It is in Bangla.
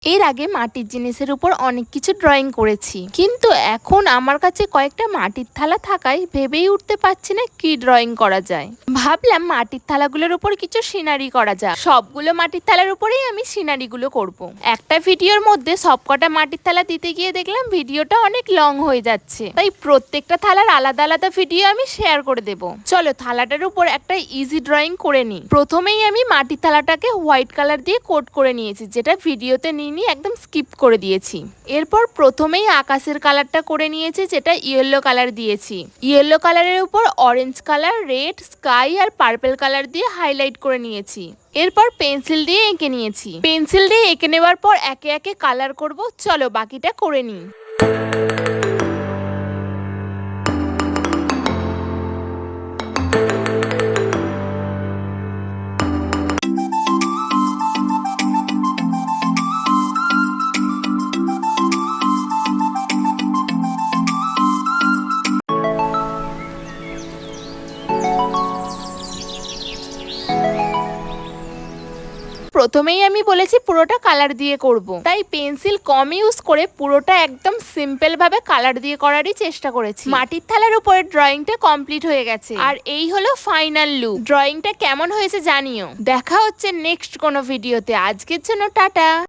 এর আগে মাটির জিনিসের উপর অনেক কিছু ড্রয়িং করেছি, কিন্তু এখন আমার কাছে কয়েকটা মাটির থালা থাকায় ভেবেই উঠতে পারছি না কি ড্রয়িং করা যায়। ভাবলাম মাটির থালাগুলোর উপর কিছু সিনারি করা যায়। সবগুলো মাটির থালার উপরেই আমি সিনারিগুলো করব। একটা ভিডিওর মধ্যে সবকটা মাটির থালা দিতে গিয়ে দেখলাম ভিডিওটা অনেক লং হয়ে যাচ্ছে, তাই প্রত্যেকটা থালার আলাদা আলাদা ভিডিও আমি শেয়ার করে দেব। চলো থালাটার উপর একটা ইজি ড্রয়িং করে নিই। প্রথমেই আমি মাটির থালাটাকে হোয়াইট কালার দিয়ে কোট করে নিয়েছি, যেটা ভিডিওতে একদম স্কিপ করে দিয়েছি। এরপর প্রথমেই আকাশের কালারটা করে নিয়েছি, যেটা ইয়েলো কালার দিয়েছি। ইয়েলো কালারের উপর অরেঞ্জ কালার, রেড, স্কাই আর পার্পল কালার দিয়ে হাইলাইট করে নিয়েছি। এরপর পেন্সিল দিয়ে এঁকে নিয়েছি। পেন্সিল দিয়ে এঁকে নেওয়ার পর একে একে কালার করব। চলো বাকিটা করে নিই। প্রথমেই আমি বলেছি পুরোটা কালার দিয়ে করব, তাই পেন্সিল কম ইউজ করে পুরোটা একদম সিম্পল ভাবে কালার দিয়ে করারই চেষ্টা করেছি। মাটির থালার উপরে ড্রয়িংটা কমপ্লিট হয়ে গেছে, আর এই হলো ফাইনাল লুক। ড্রয়িংটা কেমন হয়েছে জানিও। দেখা হচ্ছে নেক্সট কোনো ভিডিওতে। আজকের জন্য টাটা।